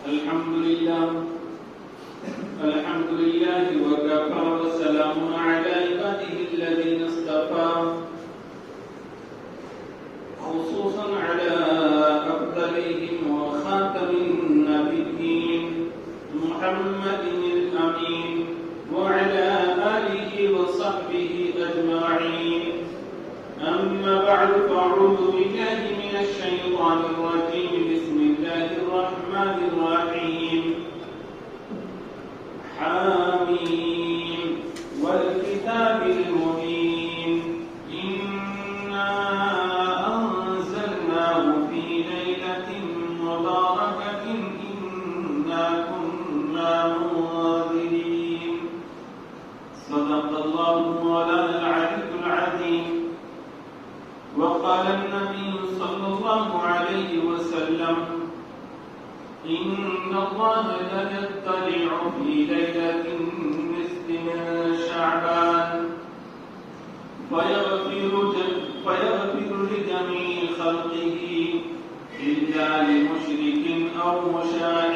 الحمد لله وكفى وسلام على عباده الذين اصطفى خصوصا على أفضلهم وخاتم النبيين محمد الأمين وعلى آله وصحبه أجمعين. أما بعد فأعوذ بالله من الشيطان الرجيم. بسم الله الرحمن الرحيم. حامين والكتاب المبين إنا أنزلناه في ليلة مباركة إنا كنا منذرين. صدق الله مولانا العلي العظيم. وقال النبي صلى الله عليه وسلم إن الله لا يطلع في ليلة النصف من شعبان فيغفر لجميع خلقه إلا لمشرك أو مشاع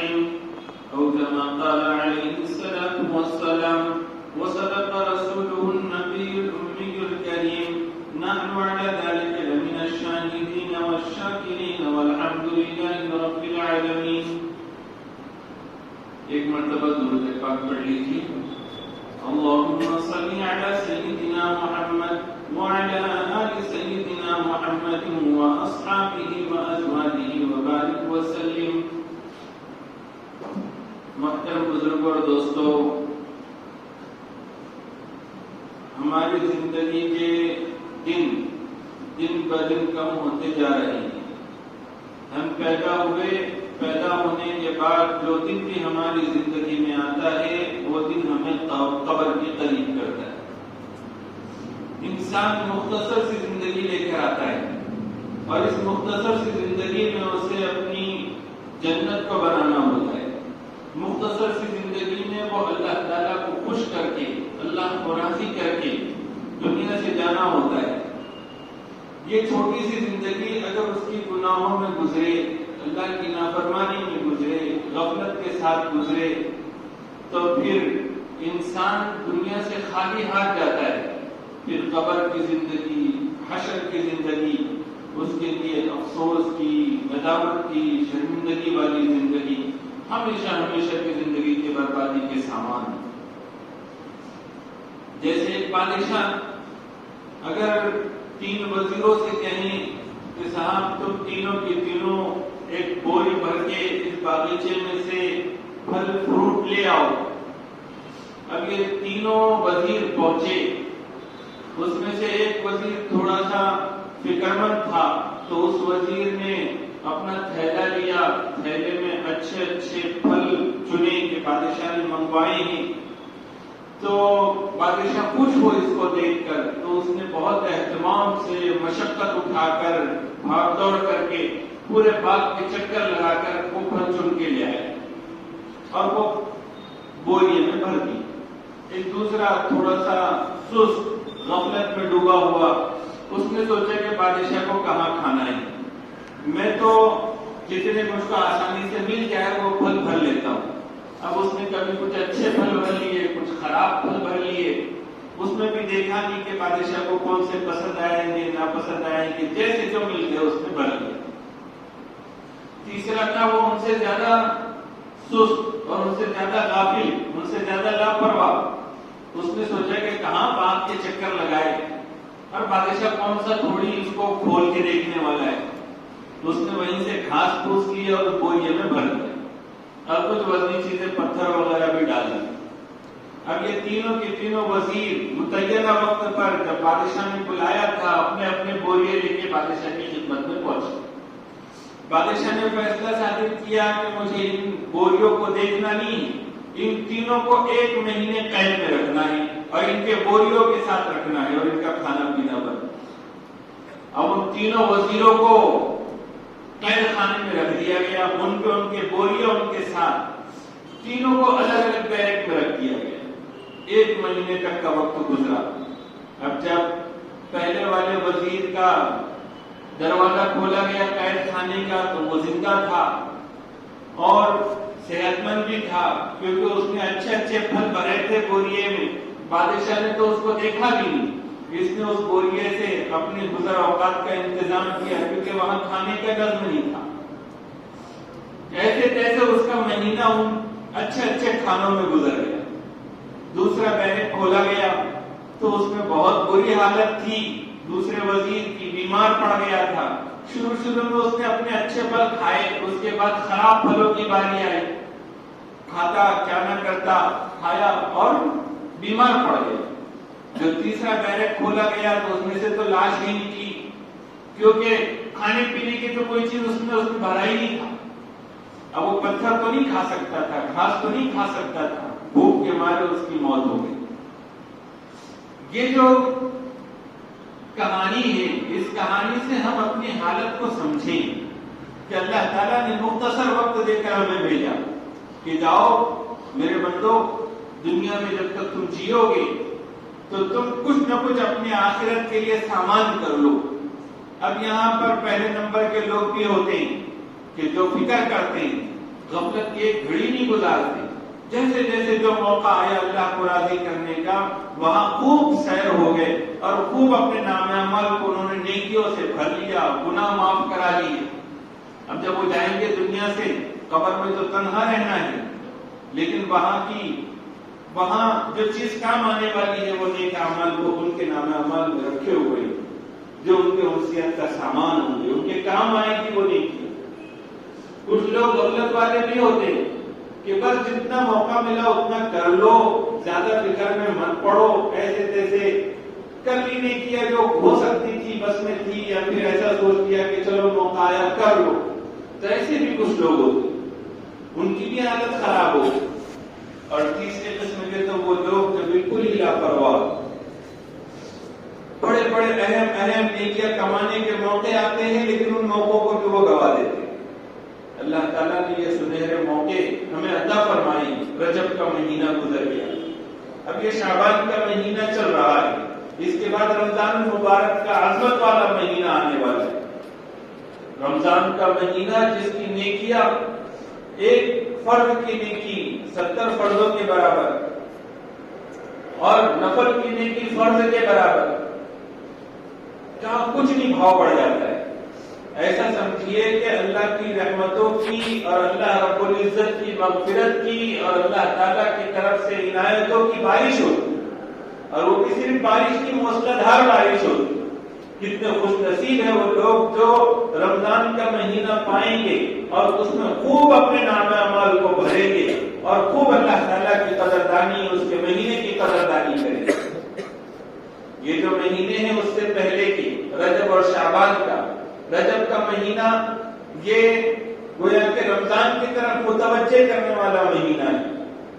أو كما قال عليه الصلاة والسلام. وصدق رسوله النبي الأمي الكريم. نحن على ذلك لمن الشاهدين والشاكرين والحمد لله رب العالمين. ایک مرتبہ درود پاک پڑھ لیجیے. اللهم صل على سيدنا محمد وعلى آل سيدنا محمد وأصحابه وأزواجه وبارك وسلم. محترم بزرگوں اور دوستو، ہماری زندگی کے دن بدن کم ہوتے جا رہے ہیں. ہم پیدا ہونے کے بعد جو دن بھی ہماری زندگی میں آتا ہے وہ دن ہمیں قبر کے قریب کرتا ہے. انسان مختصر سی زندگی لے کر آتا ہے اور اس مختصر سی زندگی میں اسے اپنی جنت کو بنانا ہوتا ہے. مختصر سی زندگی میں وہ اللہ تعالیٰ کو خوش کر کے، اللہ کو راضی کر کے دنیا سے جانا ہوتا ہے. یہ چھوٹی سی زندگی اگر اس کی گناہوں میں گزرے، اللہ کی نافرمانی میں گزرے، غفلت کے ساتھ گزرے، تو پھر انسان دنیا سے خالی ہاتھ جاتا ہے. پھر قبر کی زندگی، حشر کی زندگی اس کے لیے افسوس کی، ندامت کی، شرمندگی والی زندگی، ہمیشہ کی زندگی کی بربادی کے سامان. جیسے ایک بادشاہ اگر 3 وزیروں سے کہیں کہ صاحب تم تینوں کی تینوں ایک بوری بھر کے اس باغیچے میں سے پھل فروٹ لے آؤ. اب یہ تینوں وزیر پہنچے. اس میں سے ایک وزیر تھوڑا سا فکرمند تھا تو اس وزیر نے اپنا تھیلا لیا. تھیلے میں اچھے پھل چنے کہ بادشاہ نے منگوائے ہیں. تو بادشاہ خوش ہو اس کو دیکھ کر، تو اس نے بہت اہتمام سے مشقت اٹھا کر بھاگ دوڑ کر کے پورے باغ کے چکر لگا کر وہ پھل چن کے لے آئے اور وہ بوریے میں بھر دی. ایک دوسرا تھوڑا سا سست غفلت میں ڈوبا ہوا، اس نے سوچا کہ بادشاہ کو کہاں کھانا ہے، میں تو جتنے مجھ کو آسانی سے مل جائے وہ پھل بھر لیتا ہوں. اب اس نے کبھی کچھ اچھے پھل بھر لیے، کچھ خراب پھل بھر لیے. اس میں بھی دیکھا نہیں کہ بادشاہ کو کون سے پسند آئیں گے، ناپسند آئیں گے، جیسے جو مل گیا اس میں بھر لیا. تیسرا تھا وہ ان سے زیادہ سست اور ان سے زیادہ غافل، ان سے زیادہ لاپرواہ. اس نے سوچا کہ کہاں باغ کے چکر لگائے اور بادشاہ کون سا تھوڑی اس کو کھول کے دیکھنے والا ہے. اس نے وہیں سے گھاس پھوس لی اور بوریے میں بھر دیا اور کچھ وزنی چیزیں پتھر وغیرہ بھی ڈال دی. اب یہ تینوں کے تینوں وزیر متعینہ وقت پر جب بادشاہ نے بلایا تھا اپنے اپنے بوریے لے کے بادشاہ کی خدمت میں پہنچے. بادشاہ نے فیصلہ صادر کیا کہ مجھے ان بوریوں کو دیکھنا نہیں، ان تینوں کو 1 مہینے قید میں رکھنا ہے اور ان کے بوریوں کے ساتھ رکھنا ہے اور ان کا کھانا پینا بند. اب ان تینوں وزیروں کو قید خانے میں رکھ دیا گیا. ان کے بوریوں ان کے ساتھ تینوں کو الگ الگ بیرک میں رکھ دیا گیا. 1 مہینے تک کا وقت گزرا. اب جب پہلے والے وزیر کا دروازہ کھولا گیا قید خانے کا تو وہ زندہ تھا. اور صحت مند بھی تھا، کیونکہ اس میں اچھے اچھے پھل بھرے تھے بوریے میں. بادشاہ نے تو اس کو دیکھا بھی نہیں. اس نے اس بوریے سے اپنے گزر اوقات کا انتظام کیا، کیونکہ وہاں کھانے کا نظم نہیں تھا. ایسے تیسے اس کا مہینہ ان اچھے اچھے کھانوں میں گزر گیا. دوسرا بیرک کھولا گیا تو اس میں بہت بری حالت تھی. دوسرے وزیر کی بیمار پڑ گیا تھا. شروع میں اس نے اپنے اچھے پھل کھائے، اس کے بعد خراب پھلوں کی باری آئی. کھاتا کیا نہ کرتا، کھایا اور بیمار پڑ گیا. جب تیسرا بیرک کھولا گیا تو اس میں سے تو لاش ہی نکلی، کیونکہ کھانے پینے کی تو کوئی چیز اس میں بھرا ہی نہیں تھا. اب وہ پتھر تو نہیں کھا سکتا تھا، گھاس تو نہیں کھا سکتا تھا، بھوک کے مارے اس کی موت ہو گئی. یہ جو کہانی ہے، اس کہانی سے ہم اپنی حالت کو سمجھیں کہ اللہ تعالیٰ نے مختصر وقت دے کر ہمیں بھیجا کہ جاؤ میرے بندو، دنیا میں جب تک تم جیو گے تو تم کچھ نہ کچھ اپنی آخرت کے لیے سامان کر لو. اب یہاں پر پہلے نمبر کے لوگ بھی ہوتے ہیں کہ جو فکر کرتے ہیں، غفلت کی ایک گھڑی نہیں گزارتے. جیسے جیسے جو موقع آیا اللہ کو راضی کرنے کا، وہاں خوب سیر ہو گئے اور خوب اپنے نام اعمال کو انہوں نے نیکیوں سے بھر لیا، گناہ معاف کرا لیے. اب جب وہ جائیں گے دنیا سے، قبر میں تو تنہا رہنا ہے، لیکن وہاں جو چیز کام آنے والی ہے وہ نیک اعمال کو ان کے نام اعمال میں رکھے ہوئے، جو ان کے انسیت کا سامان ہوں گے، ان کے کام آئے گی وہ نیکی. کچھ لوگ غفلت والے بھی ہوتے ہیں کہ بس جتنا موقع ملا اتنا کر لو، زیادہ فکر میں مت پڑو، ایسے تیسے کر بھی نہیں کیا جو ہو سکتی تھی بس میں تھی، یا پھر ایسا سوچ کیا کہ چلو موقع آیا کر لو. تو ایسے بھی کچھ لوگ ہوتے، ان کی بھی حالت خراب ہو. اور تیسرے قسم کے تو وہ لوگ جو بالکل ہی لاپرواہ، بڑے بڑے اہم نیکیاں کمانے کے موقع آتے ہیں لیکن ان موقعوں کو بھی وہ گوا دیتے ہیں. اللہ تعالیٰ نے یہ سنہرے موقع ہمیں عطا فرمائے. رجب کا مہینہ گزر گیا، اب یہ شعبان کا مہینہ چل رہا ہے، اس کے بعد رمضان المبارک کا عظمت والا مہینہ آنے والا ہے. رمضان کا مہینہ جس کی نیکیاں ایک فرض کی نیکی 70 فرضوں کے برابر اور نفل کی نیکی فرض کے برابر، جہاں کچھ نہیں بھاؤ پڑ جاتا ہے. ایسا سمجھیے کہ اللہ کی رحمتوں کی اور اللہ رب العزت کی مغفرت کی اور اللہ تعالیٰ کی طرف سے عنایتوں کی بارش ہوتی، اور وہ کسی بارش کی موسلادھار بارش ہوتی. کتنے خوش نصیب ہیں وہ لوگ جو رمضان کا مہینہ پائیں گے اور اس میں خوب اپنے نام اعمال کو بھریں گے اور خوب اللہ تعالیٰ کی قدردانی، اس کے مہینے کی قدردانی کریں گے. یہ جو مہینے ہیں اس سے پہلے کی رجب اور شعبان کا، رجب کا مہینہ یہ گویا کہ رمضان کی طرف متوجہ کرنے والا مہینہ ہے.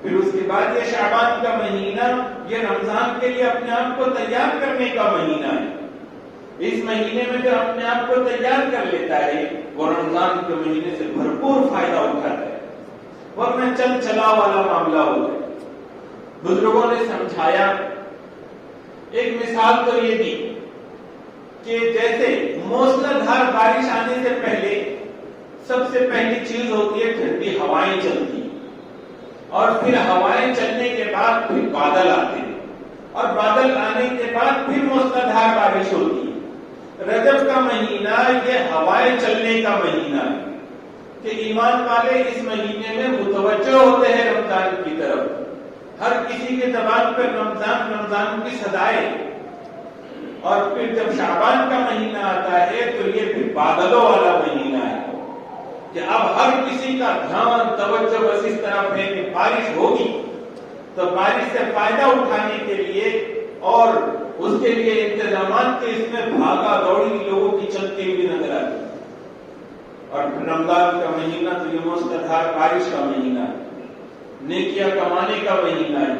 پھر اس کے بعد یہ شعبان کا مہینہ یہ رمضان کے لیے اپنے آپ کو تیار کرنے کا مہینہ ہے. اس مہینے میں جو اپنے آپ کو تیار کر لیتا ہے وہ رمضان کے مہینے سے بھرپور فائدہ اٹھاتا ہے، ورنہ چل چلا والا معاملہ ہوتا ہے. بزرگوں نے سمجھایا، ایک مثال تو یہ دی کہ جیسے موسلادھار بارش آنے سے پہلے سب سے پہلی چیز ہوتی ہے ٹھنڈی ہوائیں چلتی، اور پھر ہوائیں چلنے کے بعد پھر بادل آتے ہیں، اور بادل آنے کے بعد پھر موسلادھار بارش ہوتی ہے. رجب کا مہینہ یہ ہوائیں چلنے کا مہینہ ہے کہ ایمان والے اس مہینے میں متوجہ ہوتے ہیں رمضان کی طرف. ہر کسی کے زبان پر رمضان رمضان کی صدائیں. اور پھر جب شعبان کا مہینہ آتا ہے تو یہ پھر بادلوں والا مہینہ ہے کہ اب ہر کسی کا دھیان توجہ بس اس طرف ہے کہ بارش ہوگی، تو بارش سے فائدہ اٹھانے کے لیے اور اس کے لیے انتظامات کے اس میں بھاگا دوڑی لوگوں کی چلتی ہوئی نظر آتی. اور رمضان کا مہینہ تو یہ موسلادھار بارش کا مہینہ ہے، نیکیاں کمانے کا مہینہ ہے.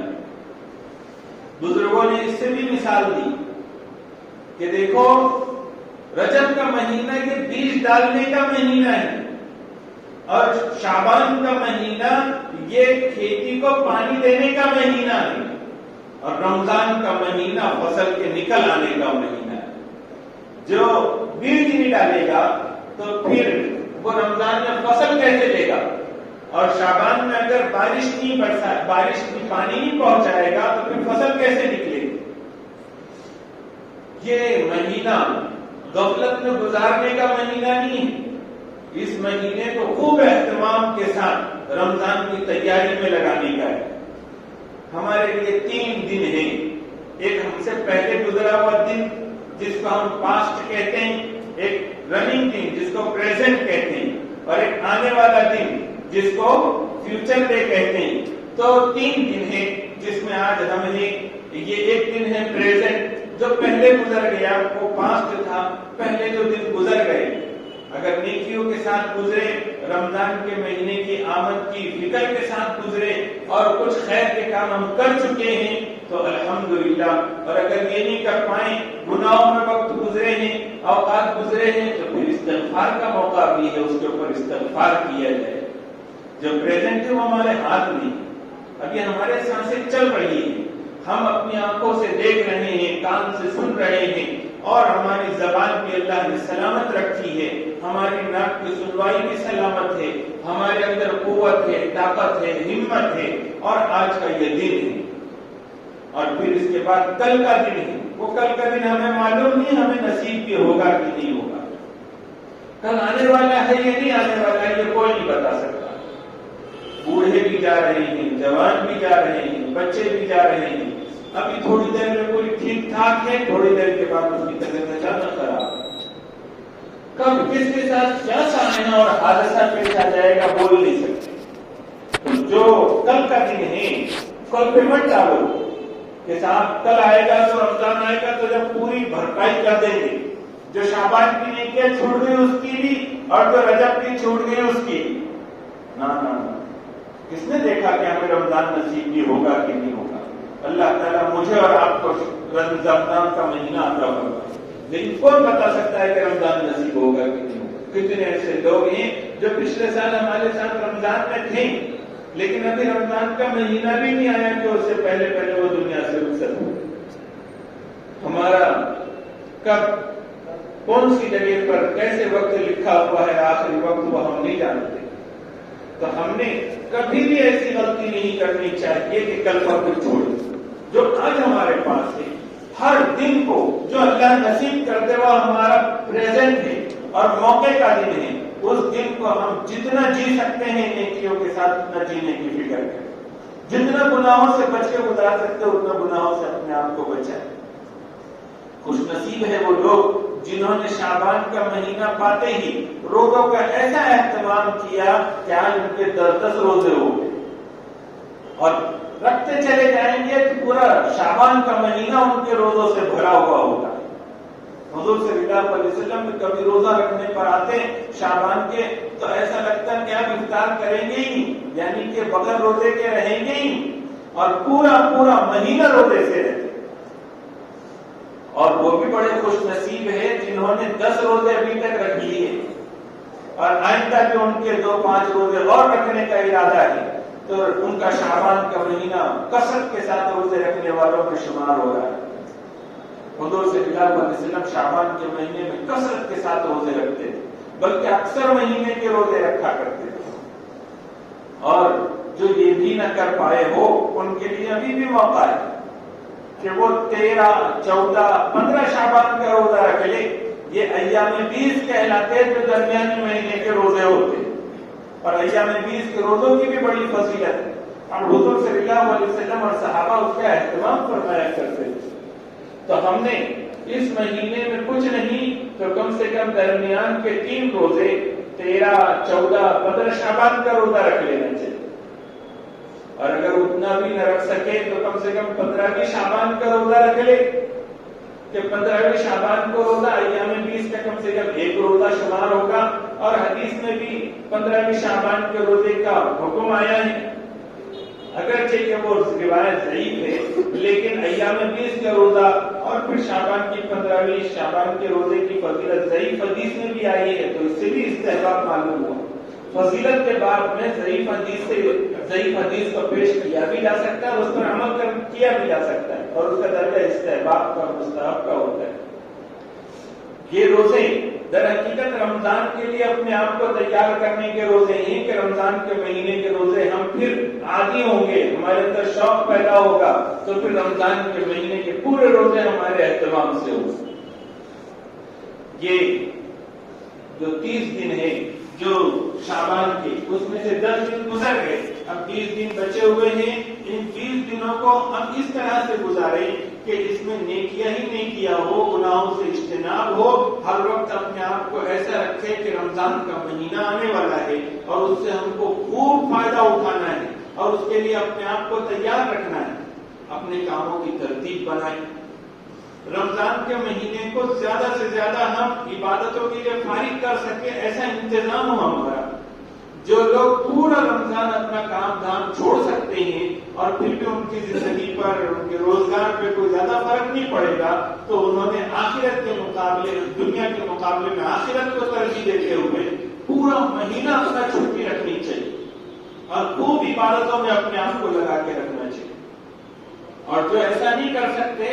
بزرگوں نے اس سے بھی مثال دی کہ دیکھو رجب کا مہینہ یہ بیج ڈالنے کا مہینہ ہے، اور شعبان کا مہینہ یہ کھیتی کو پانی دینے کا مہینہ ہے، اور رمضان کا مہینہ فصل کے نکل آنے کا مہینہ ہے. جو بیج نہیں ڈالے گا تو پھر وہ رمضان میں فصل کیسے لے گا؟ اور شعبان میں اگر بارش کی پانی نہیں پہنچائے گا تو پھر فصل کیسے نکلے گی؟ یہ مہینہ غفلت میں گزارنے کا مہینہ نہیں ہے، اس مہینے کو خوب اہتمام کے ساتھ رمضان کی تیاری میں لگانے کا ہے۔ ہمارے لیے 3 دن ہیں، ایک ہم سے پہلے گزرا ہوا دن جس کو ہم پاسٹ کہتے ہیں، ایک رننگ دن جس کو پریزنٹ کہتے ہیں، اور ایک آنے والا دن جس کو فیوچر ڈے کہتے ہیں۔ تو 3 دن ہیں جس میں آج ہم نے یہ ایک دن ہے پریزنٹ جو پہلے گزر گیا، وہ پاسٹ تھا، پہلے جو دن گزر گئے اگر نیکیوں کے ساتھ گزرے، رمضان کے مہینے کی آمد کی فکر کے ساتھ گزرے اور کچھ خیر کے کام ہم کر چکے ہیں تو الحمدللہ، اور اگر یہ نہیں کر پائیں، گناہوں میں وقت گزرے ہیں، اوقات گزرے ہیں، تو پھر استغفار کا موقع بھی ہے، اس کے اوپر استغفار کیا جائے۔ جو پریزنٹ ہے وہ ہمارے ہاتھ میں، ابھی ہمارے سانسیں چل رہی ہیں، ہم اپنی آنکھوں سے دیکھ رہے ہیں، کان سے سن رہے ہیں، اور ہماری زبان بھی اللہ نے سلامت رکھی ہے، ہماری ناک کی سنوائی بھی سلامت ہے، ہمارے اندر قوت ہے، طاقت ہے، ہمت ہے، اور آج کا یہ دن ہے۔ اور پھر اس کے بعد کل کا دن ہے، وہ کل کا دن ہمیں معلوم نہیں ہمیں نصیب بھی ہوگا کہ نہیں ہوگا، کل آنے والا ہے یا نہیں آنے والا ہے یہ کوئی نہیں بتا سکتا۔ بوڑھے بھی جا رہے ہیں، جوان بھی جا رہے ہیں، بچے بھی جا رہے ہیں، ابھی تھوڑی دیر میں کوئی ٹھیک ٹھاک ہے، تھوڑی دیر کے بعد اس کی طبیعت اچانک خراب، کب کس کے ساتھ کیا سامنا اور حادثہ پیش آ جائے گا بول نہیں سکتے۔ تو جو کل کا دن ہے کل پہ مت ڈالو کہ صاحب کل آئے گا تو رمضان آئے گا تو جب پوری بھرپائی کر دیں گے، جو شعبان کی نیکیاں چھوٹ گئی اس کی بھی اور جو رجب کی چھوٹ گئی اس کی بھی، نہ کس نے دیکھا کہ ہمیں رمضان نصیب بھی ہوگا کہ نہیں ہوگا؟ اللہ تعالیٰ مجھے اور آپ کو رمضان کا مہینہ عطا فرمائے، لیکن کون بتا سکتا ہے کہ رمضان نصیب ہوگا کہ نہیں ہوگا؟ کتنے ایسے لوگ ہیں جو پچھلے سال ہمارے ساتھ رمضان میں تھے لیکن ابھی رمضان کا مہینہ بھی نہیں آیا کہ اس سے پہلے وہ دنیا سے رخصت ہو۔ ہمارا کب کون سی جگہ پر کیسے وقت لکھا ہوا ہے آخری وقت وہ ہم نہیں جانتے، تو ہم نے کبھی بھی ایسی غلطی نہیں کرنی چاہیے کہ کل کا کچھ چھوڑ جو آج ہمارے پاس ہے، ہر دن کو جو اللہ نصیب کرتے وہ ہمارا پریزنٹ ہے اور موقع کا دن ہے، اس دن کو ہم جتنا جی سکتے ہیں نیکیوں کے ساتھ اتنا جینے کی فکر کریں، جتنا گناہوں سے بچ کے گزار سکتے اتنا گناہوں سے اپنے آپ کو بچائیں۔ خوش نصیب ہے وہ لوگ جنہوں نے شعبان کا مہینہ پاتے ہی روزوں کا ایسا اہتمام کیا کہ آج ان کے 10 روزے ہو گئے، اور رکھتے چلے جائیں گے کہ پورا شعبان کا مہینہ ان کے روزوں سے بھرا ہوا ہوگا۔ حضور صلی اللہ علیہ وسلم میں کبھی روزہ رکھنے پر آتے شعبان کے تو ایسا لگتا کہ آپ افطار کریں گے ہی، یعنی کہ بغیر روزے کے رہیں گے ہی، اور پورا مہینہ روزے سے رہتے۔ اور وہ بھی بڑے خوش نصیب ہے جنہوں نے 10 روزے ابھی تک رکھ لیے اور آئندہ جو ان کے 2-5 روزے اور رکھنے کا ارادہ ہے تو ان کا شعبان کا مہینہ کثرت کے ساتھ روزے رکھنے والوں میں شمار ہو رہا ہے۔ حضور صلی اللہ علیہ وسلم شعبان کے مہینے میں کثرت کے ساتھ روزے رکھتے تھے، بلکہ اکثر مہینے کے روزے رکھا کرتے تھے، اور جو یہ بھی نہ کر پائے ہو ان کے لیے ابھی بھی موقع ہے کہ وہ 13، 14، 15 شعبان کا روزہ رکھ لے۔ یہ ایام 20 کہلاتے جو درمیانی مہینے کے روزے ہوتے، اور ایام 20 کے روزوں کی بھی بڑی فضیلت ہے، اور حضور صلی اللہ علیہ وسلم اور صحابہ اس کا اہتمام فرمایا کرتے تھے۔ تو ہم نے اس مہینے میں کچھ نہیں تو کم سے کم درمیان کے 3 روزے 13، 14، 15 شعبان کا روزہ رکھ لینا چاہیے، اور اگر اتنا بھی نہ رکھ سکے تو کم سے کم 15ویں شعبان کا روزہ رکھ لے کہ 15ویں شعبان کو روزہ ایام 20 کا کم سے کم 1 روزہ شمار ہوگا، اور حدیث میں بھی 15ویں شعبان کے روزے کا حکم آیا ہے، اگرچہ کہ وہ روایت ضعیف ہے لیکن ایام 20 کا روزہ اور پھر شعبان کی 15ویں شعبان کے روزے کی فضیلت ضعیف حدیث میں بھی آئی ہے، تو اس سے بھی استحباب معلوم ہوا۔ فضیلت کے بعد میں ضعیف حدیث کو پیش کیا بھی جا سکتا ہے، اس پر عمل کیا بھی جا سکتا ہے، اور اس کا درجہ استحباب کا مستحب کا ہوتا ہے۔ یہ روزے در حقیقت رمضان کے لیے اپنے آپ کو تیار کرنے کے روزے ہیں کہ رمضان کے مہینے کے روزے ہم پھر عادی ہوں گے، ہمارے اندر شوق پیدا ہوگا، تو پھر رمضان کے مہینے کے پورے روزے ہمارے اہتمام سے ہوں۔ یہ جو 30 دن ہے جو شعبان کے، اس میں سے 10 دن گزر گئے، اب 20 دن بچے ہوئے ہیں۔ ان 20 دنوں کو ہم اس طرح سے گزاریں کہ اس میں نیکیاں ہی نیکیاں ہو، گناہوں سے اجتناب ہو۔ ہر وقت اپنے آپ کو ایسا رکھے کہ رمضان کا مہینہ آنے والا ہے اور اس سے ہم کو خوب فائدہ اٹھانا ہے، اور اس کے لیے اپنے آپ کو تیار رکھنا ہے۔ اپنے کاموں کی ترتیب بنائیں، رمضان کے مہینے کو زیادہ سے زیادہ ہم عبادتوں کے لیے فارغ کر سکیں، ایسا انتظام ہو ہمارا۔ جو لوگ پورا رمضان اپنا کام دھام چھوڑ سکتے ہیں اور پھر بھی ان کی زندگی پر، ان کے روزگار پہ کوئی زیادہ فرق نہیں پڑے گا، تو انہوں نے آخرت کے مقابلے، دنیا کے مقابلے میں آخرت کو ترجیح دیتے ہوئے پورا مہینہ اپنا چھٹی رکھنی چاہیے اور خوب عبادتوں میں اپنے آپ کو لگا کے رکھنا چاہیے۔ اور جو ایسا نہیں کر سکتے،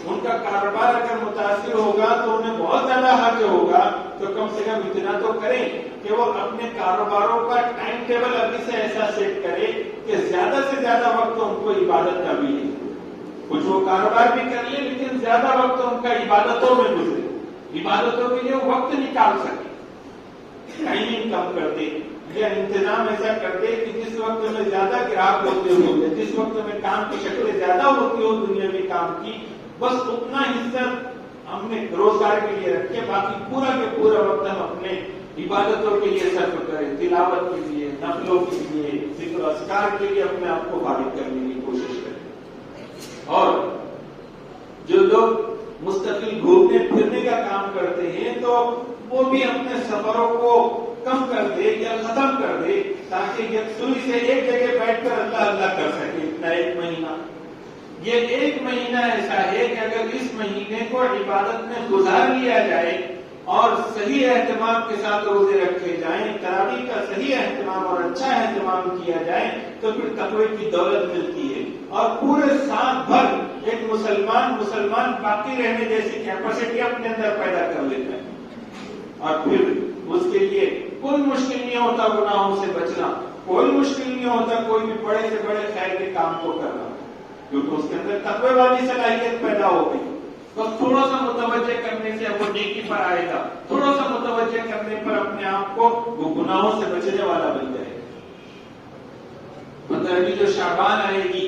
ان کا کاروبار اگر متاثر ہوگا تو انہیں بہت زیادہ حرج ہوگا، تو کم سے کم اتنا تو کریں کہ وہ اپنے کاروباروں کا ٹائم ٹیبل ابھی سے ایسا سیٹ کرے کہ زیادہ سے زیادہ وقت ان کو عبادت کا بھی ہے۔ کچھ وہ کاروبار بھی کر لیں لیکن زیادہ وقت ان کا عبادتوں میں گزرے، عبادتوں کے لیے وہ وقت نکال سکے، ٹائمنگ کم کر دے یا انتظام ایسا کر دے کہ جس وقت میں زیادہ گراہک ہوتے ہوئے، جس وقت میں کام کی شکلیں زیادہ ہوتی ہو دنیاوی کام کی، بس اتنا حصہ ہم نے روزگار کے لیے رکھے، باقی پورا کے پورا وقت ہم اپنے عبادتوں کے لیے صرف کریں، تلاوت کے لیے، نفلوں کے لیے، ذکر و اذکار کے لیے اپنے آپ کو فارغ کرنے کی کوشش کریں۔ اور جو لوگ مستقل گھومنے پھرنے کا کام کرتے ہیں تو وہ بھی اپنے سفروں کو کم کر دے یا ختم کر دے، تاکہ یکسوئی سے ایک جگہ بیٹھ کر اللہ کر سکے اتنا ایک مہینہ۔ یہ ایک مہینہ ایسا ہے کہ اگر اس مہینے کو عبادت میں گزار لیا جائے اور صحیح اہتمام کے ساتھ روزے رکھے جائیں، تراویح کا صحیح اہتمام اور اچھا اہتمام کیا جائے، تو پھر تقوی کی دولت ملتی ہے اور پورے سال بھر ایک مسلمان باقی رہنے جیسی کیپیسٹی اپنے اندر پیدا کر لیتا ہے، اور پھر اس کے لیے کوئی مشکل نہیں ہوتا گناہوں سے بچنا، کوئی مشکل نہیں ہوتا کوئی بھی بڑے سے بڑے خیر کے کام کو کرنا، کیونکہ اس کے اندر تقوی والی صلاحیت پیدا ہو گئی۔ بس تھوڑا سا متوجہ کرنے سے وہ نیکی پر آئے گا، تھوڑا سا متوجہ کرنے پر اپنے آپ کو وہ گناہوں سے بچنے والا بن جائے گا۔ 15ویں جو شعبان آئے گی،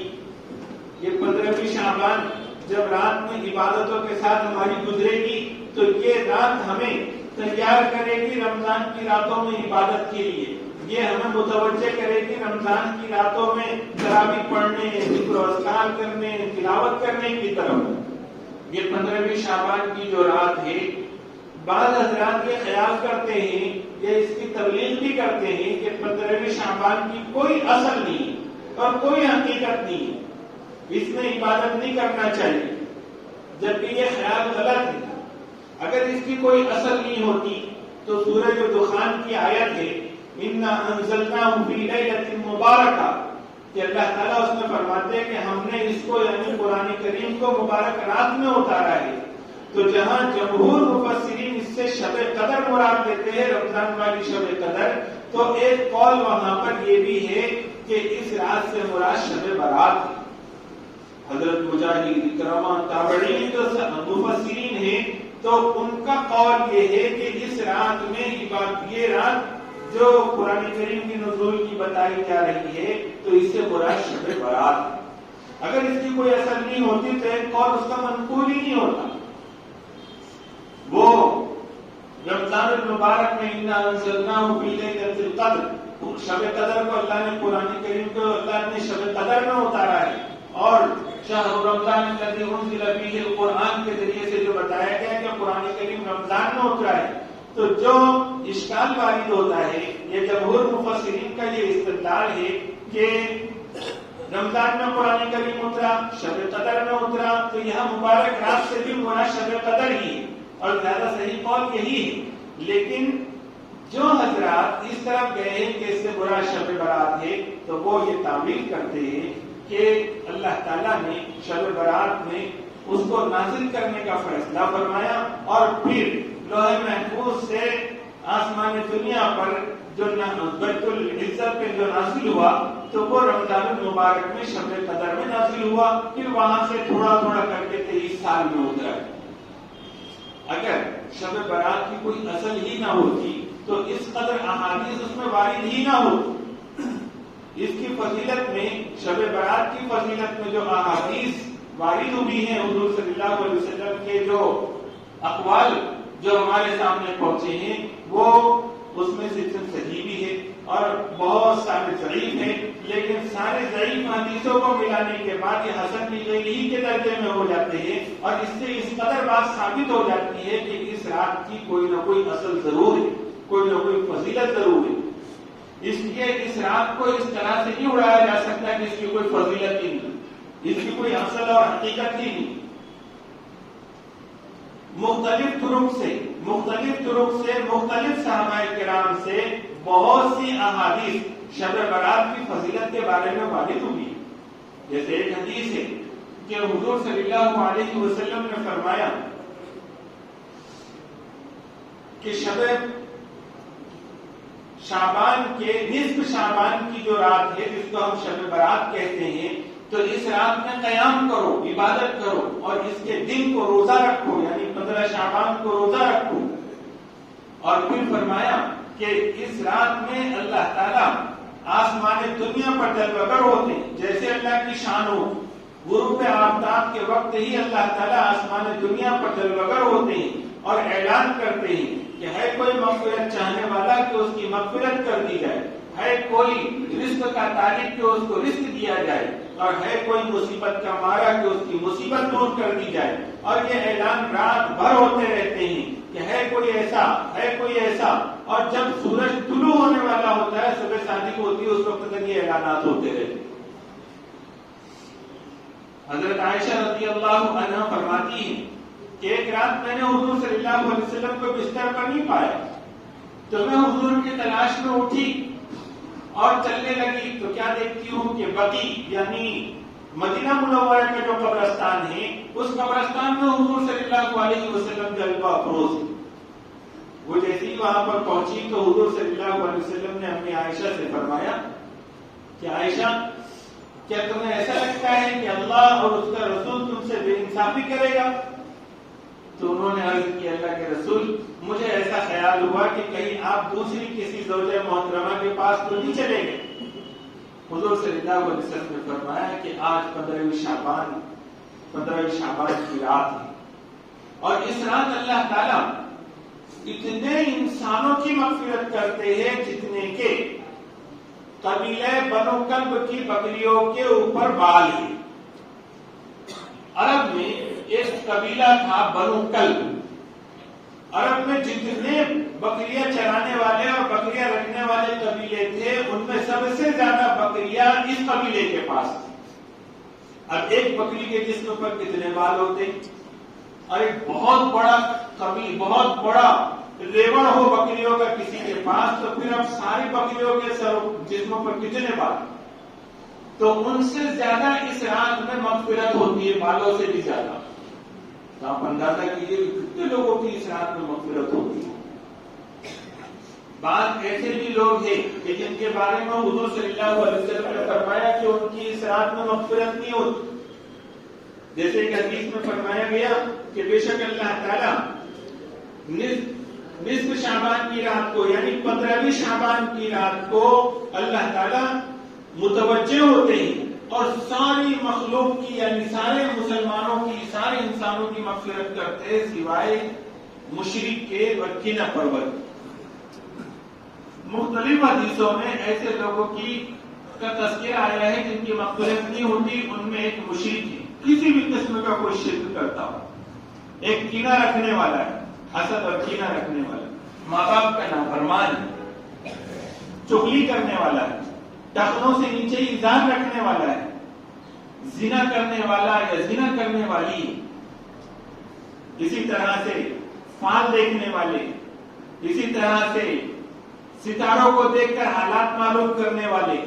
یہ 15ویں شعبان جب رات میں عبادتوں کے ساتھ ہماری گزرے گی تو یہ رات ہمیں تیار کرے گی رمضان کی راتوں میں عبادت کے لیے، یہ ہمیں متوجہ کرے گی رمضان کی راتوں میں تراویح پڑھنے، ذکر و اذکار کرنے، تلاوت کرنے کی طرف۔ یہ 15ویں شعبان کی جو رات ہے، بعض حضرات یہ خیال کرتے ہیں، یہ اس کی تبلیغ بھی کرتے ہیں کہ 15ویں شعبان کی کوئی اصل نہیں اور کوئی حقیقت نہیں، اس میں عبادت نہیں کرنا چاہیے، جبکہ یہ خیال غلط ہے۔ اگر اس کی کوئی اصل نہیں ہوتی تو سورہ دخان کی آیت ہے اِنَّا أَنزَلْنَاهُ فِي لَيْلَةٍ مُبَارَكَةٍ، کہ اللہ تعالیٰ اس میں فرماتے ہیں کہ ہم نے اس کو یعنی قرآن کریم کو مبارک رات میں اتارا ہے۔ تو جہاں جمہور مفسرین اس سے شب قدر مراد دیتے ہیں، رمضان والی شب قدر، تو ایک قول وہاں پر یہ بھی ہے کہ اس رات سے مراد شب برات ہے۔ حضرت مجاہد، اکرمہ، تابعین جو مفسرین ہیں تو ان کا قول یہ ہے کہ اس رات میں یہ رات جو قرآن کریم کی نزول کی بتائی جا رہی ہے تو اس سے مراد شب برات ہے۔ اگر اس کی کوئی اثر نہیں ہوتی تو ایک قول اس کا منقول ہی نہیں ہوتا۔ وہ رمضان المبارک میں اِنَّا أَنزَلْنَاهُ فِي لَيْلَةِ الْقَدْرِ، شب قدر کو اللہ نے قرآن کریم کو اللہ نے شب قدر میں اتارا ہے، اور شہر رمضان الذی انزل فیہ القرآن کے ذریعے سے جو بتایا گیا کہ قرآن کریم رمضان میں اترا ہے۔ تو جو اشکال وارد ہوتا ہے، یہ جمہور مفسرین کا یہ استدلال ہے کہ رمضان میں قرآن کریم اترا، شب قدر میں اترا، تو یہاں مبارک رات سے بھی مراد شب قدر ہی ہے، اور زیادہ صحیح قول یہی ہے۔ لیکن جو حضرات اس طرف گئے ہیں کہ اس سے مراد شب برات ہے، تو وہ یہ تعویل کرتے ہیں کہ اللہ تعالیٰ نے شب برات میں اس کو نازل کرنے کا فیصلہ فرمایا، اور پھر لوح محفوظ سے آسمان دنیا پر جو بیت العزت پہ جو نازل ہوا تو وہ رمضان المبارک میں شب قدر میں نازل ہوا، پھر وہاں سے تھوڑا تھوڑا کر کے 23 سال میں اترا۔ اگر شب برات کی کوئی اصل ہی نہ ہوتی تو اس قدر احادیث اس میں وارد ہی نہ ہوتی۔ اس کی فضیلت میں، شب برات کی فضیلت میں جو احادیث وارد ہوئی ہیں حضور صلی اللہ علیہ وسلم کے جو اقوال جو ہمارے سامنے پہنچے ہیں، وہ اس میں سے صحیح بھی ہے اور بہت سارے ضعیف ہیں، لیکن سارے ضعیف حدیثوں کو ملانے کے بعد یہ حسن لغیری کے درجے میں ہو جاتے ہیں، اور اس سے اس قدر بات ثابت ہو جاتی ہے کہ اس رات کی کوئی نہ کوئی اصل ضرور ہے، کوئی نہ کوئی فضیلت ضرور ہے۔ اس لیے اس رات کو اس طرح سے نہیں اڑایا جا سکتا کہ اس کی کوئی فضیلت ہی نہیں، اس کی کوئی اصل اور حقیقت ہی نہیں۔ مختلف طرق سے مختلف صحابہ کرام سے بہت سی احادیث شب برات کی فضیلت کے بارے میں وارد ہوئی۔ جیسے ایک حدیث ہے کہ حضور صلی اللہ علیہ وسلم نے فرمایا کہ شعبان کے نصف شعبان کی جو رات ہے جس کو ہم شب برات کہتے ہیں، تو اس رات میں قیام کرو، عبادت کرو، اور اس کے دن کو روزہ رکھو، یعنی 15 شعبان کو روزہ رکھو۔ اور پھر فرمایا کہ اس رات میں اللہ تعالیٰ آسمان دنیا پر جلوگر ہوتے ہیں، جیسے اللہ کی شان ہو۔ غروب آفتاب کے وقت ہی اللہ تعالیٰ آسمان دنیا پر جلوگر ہوتے ہیں اور اعلان کرتے ہیں کہ ہے کوئی مغفرت چاہنے والا کہ اس کی مغفرت کر دی جائے، ہے کوئی رزق کا طالب کہ اس کو رزق دیا جائے، اور ہے کوئی مصیبت کا مارا کہ اس کی مصیبت دور کر دی جائے۔ اور یہ اعلان رات بھر ہوتے رہتے ہیں کہ ہے کوئی ایسا، ہے کوئی ایسا، اور جب سورج طلوع ہونے والا ہوتا ہے، صبح صادق ہوتی ہے، اس وقت تک یہ اعلانات ہوتے رہتے ہیں۔ حضرت عائشہ رضی اللہ عنہا فرماتی ہیں کہ ایک رات میں نے حضور صلی اللہ علیہ وسلم کو بستر پر نہیں پایا، تو میں حضور کی تلاش میں اٹھی اور چلنے لگی تو کیا دیکھتی ہوں کہ بقی یعنی مدینہ منورہ کا جو قبرستان ہے، اس قبرستان میں حضور صلی اللہ علیہ وسلم جلوہ افروز ہے۔ وہ جیسے ہی وہاں پر پہنچی تو حضور صلی اللہ علیہ وسلم نے اپنی عائشہ سے فرمایا کہ عائشہ، کیا تمہیں ایسا لگتا ہے کہ اللہ اور اس کا رسول تم سے بے انصافی کرے گا؟ تو انہوں نے عرض کی اللہ کے رسول، مجھے ایسا خیال ہوا کہ کہیں آپ دوسری کسی زوجہ محترمہ کے پاس تو نہیں چلے گئے۔ حضور صلی اللہ علیہ وسلم نے فرمایا کہ آج 15 شعبان کی رات ہے، اور اس رات اللہ تعالیٰ اتنے انسانوں کی مغفرت کرتے ہیں جتنے کہ قبیلہ بنو کلب کی بکریوں کے اوپر بال ہے۔ عرب میں ایک قبیلہ تھا بنو کلب۔ عرب میں جتنے بکریاں چرانے والے اور بکریاں رکھنے والے قبیلے تھے، ان میں سب سے زیادہ بکریاں اس قبیلے کے پاس تھی۔ اب ایک بکری کے جسم پر کتنے بال ہوتے، اور ایک بہت بڑا ریوڑ ہو بکریوں کا کسی کے پاس، تو پھر اب ساری بکریوں کے جسموں پر کتنے بال؟ تو ان سے زیادہ اس رات میں مغفرت ہوتی ہے، بالوں سے بھی زیادہ۔ تو آپ اندازہ کیجیے کہ کتنے لوگوں کی اس رات میں مغفرت ہوتی ہے۔ بعض ایسے بھی لوگ ہیں کہ جن کے بارے میں حضور صلی اللہ علیہ وسلم نے فرمایا کہ ان کی اس رات میں مغفرت نہیں ہوتی۔ جیسے کہ حدیث میں فرمایا گیا کہ بے شک اللہ تعالیٰ نصف شعبان کی رات کو یعنی 15ویں شعبان کی رات کو اللہ تعالیٰ متوجہ ہوتے ہیں اور ساری مخلوق کی یعنی سارے مسلمانوں کی، سارے انسانوں کی مغفرت کرتے ہیں سوائے مشرک کے اور کینہ پرور۔ مختلف حدیثوں میں ایسے لوگوں کا تذکرہ آیا ہے جن کی مغفرت نہیں ہوتی، ان میں ایک مشرک ہے، کسی بھی قسم کا کوئی شرک کرتا ہو، ایک کینہ رکھنے والا ہے، حسد اور کینہ رکھنے والا، ماں باپ کا نافرمان ہے، چغلی کرنے والا ہے، ٹخنوں سے نیچے ایزان رکھنے والا ہے، زنا کرنے والا یا زنا کرنے والی، اسی طرح سے فال دیکھنے والے، اسی طرح سے ستاروں کو دیکھ کر حالات معلوم کرنے والے،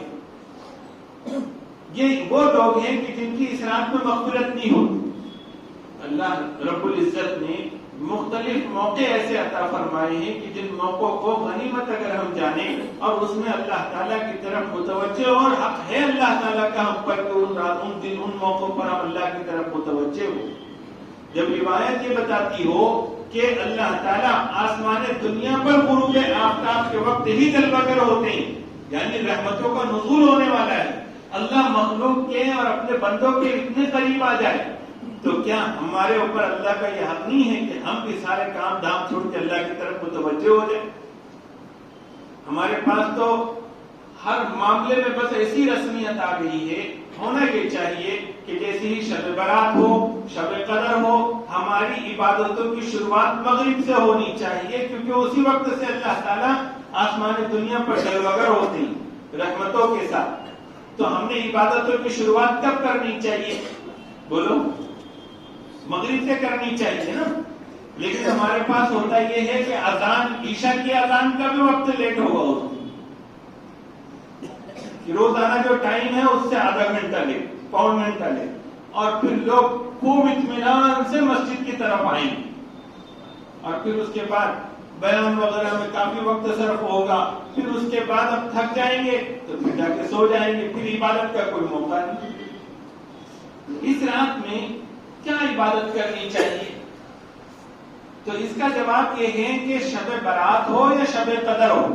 یہ وہ لوگ ہیں کہ جن کی اس رات میں مغفرت نہیں ہوتی۔ اللہ رب العزت نے مختلف موقع ایسے عطا فرمائے ہیں کہ جن موقعوں کو غنیمت اگر ہم جانیں اور اس میں اللہ تعالیٰ کی طرف متوجہ، اور حق ہے اللہ تعالیٰ کا ہم پر کہ ان موقعوں پر ہم اللہ کی طرف متوجہ ہو۔ جب روایت یہ بتاتی ہو کہ اللہ تعالیٰ آسمان دنیا پر غروب آفتاب کے وقت ہی جلوہ گر ہوتے ہیں، یعنی رحمتوں کا نزول ہونے والا ہے، اللہ مخلوق کے اور اپنے بندوں کے اتنے قریب آ جائے، تو کیا ہمارے اوپر اللہ کا یہ حق نہیں ہے کہ ہم بھی سارے کام دھام چھوڑ کے اللہ کی طرف متوجہ ہو جائیں؟ ہمارے پاس تو ہر معاملے میں بس ایسی رسمیت آ گئی ہے، ہونا یہ چاہیے کہ جیسے ہی شب برات ہو، شب قدر ہو، ہماری عبادتوں کی شروعات مغرب سے ہونی چاہیے، کیونکہ اسی وقت سے اللہ تعالیٰ آسمان دنیا پر جلوہ گر ہوتے ہیں رحمتوں کے ساتھ۔ تو ہم نے عبادتوں کی شروعات کب کرنی چاہیے؟ بولو، مغرب سے کرنی چاہیے نا، لیکن ہمارے پاس ہوتا یہ ہے کہ اذان، عشاء کی اذان کا بھی وقت لیٹ ہوگا، روزانہ جو ٹائم ہے اس سے آدھا گھنٹہ لیٹ، پون گھنٹہ لیٹ، اور پھر لوگ خوب اطمینان سے مسجد کی طرف آئیں گے، اور پھر اس کے بعد بیان وغیرہ میں کافی وقت صرف ہوگا، پھر اس کے بعد اب تھک جائیں گے تو پھر جا کے سو جائیں گے، پھر عبادت کا کوئی موقع نہیں۔ اس رات میں کیا عبادت کرنی چاہیے؟ تو اس کا جواب یہ ہے کہ شب برات ہو یا شب قدر ہو،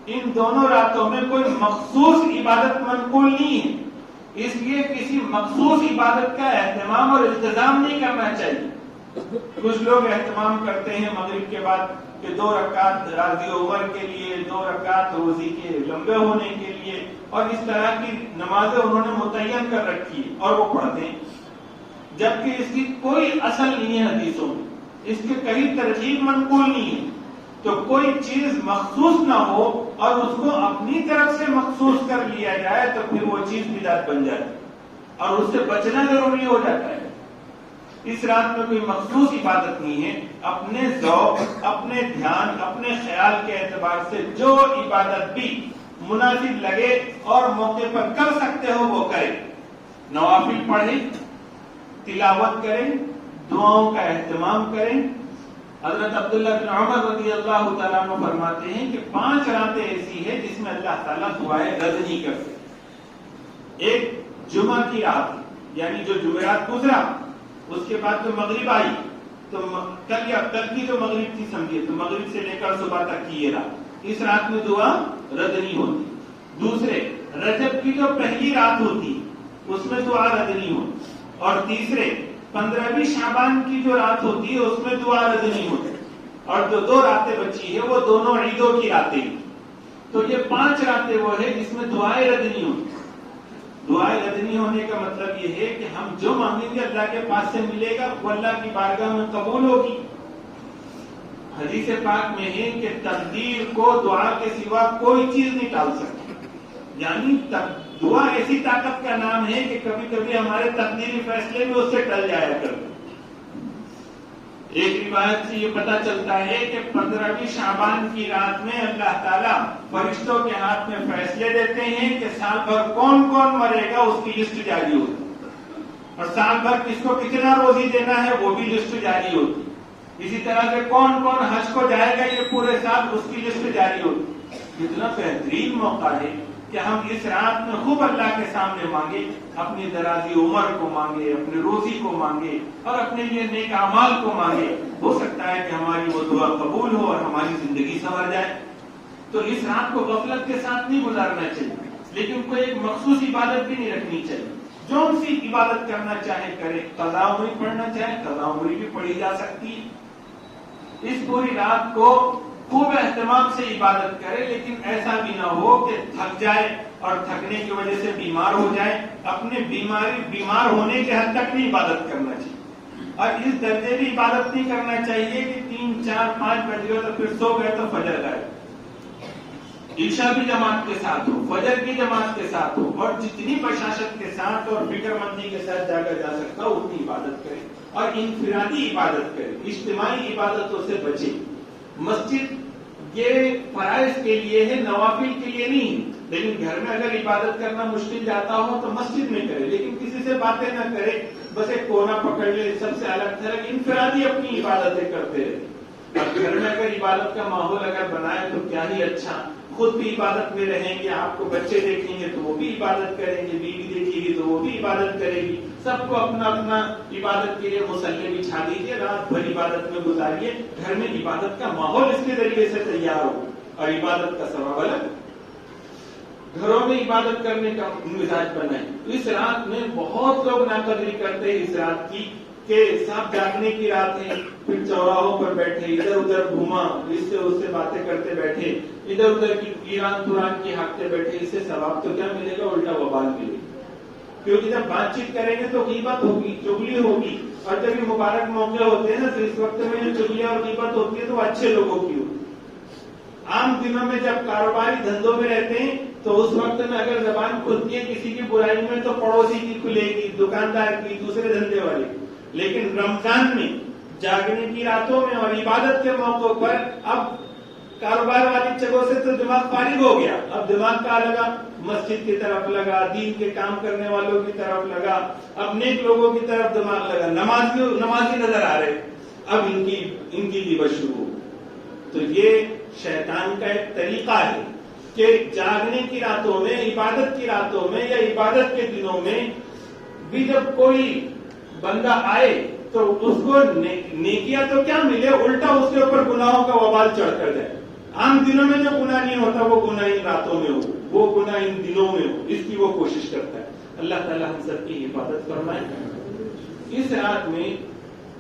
ان دونوں راتوں میں کوئی مخصوص عبادت منقول نہیں ہے، اس لیے کسی مخصوص عبادت کا اہتمام اور التزام نہیں کرنا چاہیے۔ کچھ لوگ اہتمام کرتے ہیں مغرب کے بعد کہ 2 رکعت راضی عمر کے لیے، 2 رکعت روزی کے لمبے ہونے کے لیے، اور اس طرح کی نمازیں انہوں نے متعین کر رکھی ہے اور وہ پڑھتے ہیں، جبکہ اس کی کوئی اصل نہیں ہے حدیثوں میں، اس کے کہیں ترغیب منقول نہیں ہے۔ تو کوئی چیز مخصوص نہ ہو اور اس کو اپنی طرف سے مخصوص کر لیا جائے تو پھر وہ چیز بدعت بن جاتی ہے اور اس سے بچنا ضروری ہو جاتا ہے۔ اس رات میں کوئی مخصوص عبادت نہیں ہے، اپنے ذوق، اپنے دھیان، اپنے خیال کے اعتبار سے جو عبادت بھی مناسب لگے اور موقع پر کر سکتے ہو وہ کریں، نوافل پڑھیں، تلاوت کریں، دعاؤں کا اہتمام کریں۔ حضرت عبداللہ بن عمر رضی اللہ تعالیٰ عنہ فرماتے ہیں کہ 5 راتیں ایسی ہیں جس میں اللہ تعالیٰ دعائیں رد نہیں کرتے۔ ایک جمعہ کی رات، یعنی جو جمعرات گزرا اس کے بعد جو مغرب آئی، تو کل کی جو مغرب تھی سمجھیے، تو مغرب سے لے کر صبح تک کی یہ رات، اس رات میں دعا رد نہیں ہوتی۔ دوسرے، رجب کی جو پہلی رات ہوتی اس میں دعا رد نہیں ہوتی، اور تیسرے 15ویں شعبان کی جو رات ہوتی ہے اس میں دعا رد نہیں ہوتی، اور جو 2 راتیں بچی ہے وہ دونوں عیدوں کی راتیں ہیں۔ تو یہ 5 راتیں وہ ہے جس میں دعائیں رد نہیں ہوتی۔ دعائیں رد نہیں ہونے کا مطلب یہ ہے کہ ہم جو مانگیں گے اللہ کے پاس سے ملے گا، وہ اللہ کی بارگاہ میں قبول ہوگی۔ حدیث پاک میں ہے کہ تقدیر کو دعا کے سوا کوئی چیز نہیں ٹال سکتی، یعنی دعا ایسی طاقت کا نام ہے کہ کبھی کبھی ہمارے تقدیری فیصلے بھی اس سے ٹل جایا کرتے۔ ایک روایت سے یہ پتہ چلتا ہے کہ 15ویں شعبان کی رات میں اللہ تعالیٰ فرشتوں کے ہاتھ میں فیصلے دیتے ہیں کہ سال بھر کون کون مرے گا اس کی لسٹ جاری ہوتی، اور سال بھر کس کو کتنا روزی دینا ہے وہ بھی لسٹ جاری ہوتی، اسی طرح سے کون کون حج کو جائے گا یہ پورے سال اس کی لسٹ جاری ہوتی۔ اتنا بہترین موقع ہے کہ ہم اس رات میں خوب اللہ کے سامنے مانگے، اپنی درازی عمر کو مانگے، اپنی روزی کو مانگے، اور اپنے لیے نیک اعمال کو مانگے۔ ہو سکتا ہے کہ ہماری وہ دعا قبول ہو اور ہماری زندگی سنور جائے۔ تو اس رات کو غفلت کے ساتھ نہیں گزارنا چاہیے، لیکن کوئی ایک مخصوص عبادت بھی نہیں رکھنی چاہیے، جو سی عبادت کرنا چاہے کرے۔ قضا عمری پڑھنا چاہے قضا عمری بھی پڑھی جا سکتی ہے۔ اس پوری رات کو خوب اہتمام سے عبادت کرے، لیکن ایسا بھی نہ ہو کہ تھک جائے اور تھکنے کی وجہ سے بیمار ہو جائے۔ اپنے بیمار ہونے کے حد تک نہیں عبادت کرنا چاہیے، اور اس درجے بھی عبادت نہیں کرنا چاہیے کہ 3، 4، 5 بج گئے تو پھر سو گئے تو فجر گئے۔ عشاء بھی جماعت کے ساتھ ہو، فجر کی جماعت کے ساتھ ہو، اور جتنی بشاشت کے ساتھ اور فکر مندی کے ساتھ جاگا جا سکتا ہو اتنی عبادت کرے، اور انفرادی عبادت کرے، اجتماعی عبادتوں سے بچے۔ مسجد یہ فرائض کے لیے ہے، نوافل کے لیے نہیں. لیکن گھر میں اگر عبادت کرنا مشکل جاتا ہو تو مسجد میں کرے، لیکن کسی سے باتیں نہ کرے، بس ایک کونا پکڑ لے، سب سے الگ تھلگ انفرادی اپنی عبادتیں کرتے رہے. اور گھر میں اگر عبادت کا ماحول اگر بنائے تو کیا ہی اچھا. خود بھی عبادت میں رہیں گے، آپ کو بچے دیکھیں گے تو وہ بھی عبادت کریں گے، بیوی دیکھے گی تو وہ بھی عبادت کرے گی. سب کو اپنا اپنا عبادت کے لیے مصلی بچھا دیجیے، رات بھر عبادت میں گزاریے. گھر میں عبادت کا ماحول اس کے ذریعے سے تیار ہو اور عبادت کا ثواب الگ. گھروں میں عبادت کرنے کا مزاج بنائیں. اس رات میں بہت لوگ ناقدری کرتے ہیں اس رات کی کہ صاحب جاگنے کی رات ہے، پھر چوراہوں پر بیٹھے، ادھر ادھر گھوما، اس سے باتیں کرتے بیٹھے، ادھر ادھر کی ایران قرآن کی ہانکتے بیٹھے. اس سے ثواب تو کیا ملے گا، الٹا وبال ملے گا. کیونکہ جب بات چیت کریں گے تو غیبت ہوگی، چغلی ہوگی. اور جب یہ مبارک موقع ہوتے ہیں نا تو اس وقت میں جو چغلی اور غیبت ہوتی ہے تو وہ اچھے لوگوں کی ہوتی ہے. عام دنوں میں جب کاروباری دھندوں میں رہتے ہیں تو اس وقت میں اگر زبان کھلتی ہے کسی کی برائی میں تو پڑوسی کی کھلے گی، دکاندار کی، دوسرے دھندے والے. لیکن رمضان میں جاگنے کی راتوں میں اور عبادت کے موقع پر اب کاروبار والی جگہوں سے تو دماغ فارغ ہو گیا. اب دماغ کہاں لگا، مسجد کی طرف لگا، دین کے کام کرنے والوں کی طرف لگا، اب نیک لوگوں کی طرف دماغ لگا. نمازی نظر آ رہے، اب ان کی غیبت شروع. تو یہ شیطان کا ایک طریقہ ہے کہ جاگنے کی راتوں میں، عبادت کی راتوں میں یا عبادت کے دنوں میں بھی جب کوئی بندہ آئے تو اس کو نیکیاں تو کیا ملے، الٹا اس کے اوپر گناہوں کا وبال چڑھ کر جائے. عام دنوں میں جو گناہ نہیں ہوتا وہ گناہ ان راتوں میں ہو، وہ گناہ ان دنوں میں ہو، اس کی وہ کوشش کرتا ہے. اللہ تعالی ہم سب کی حفاظت فرمائے. اس رات میں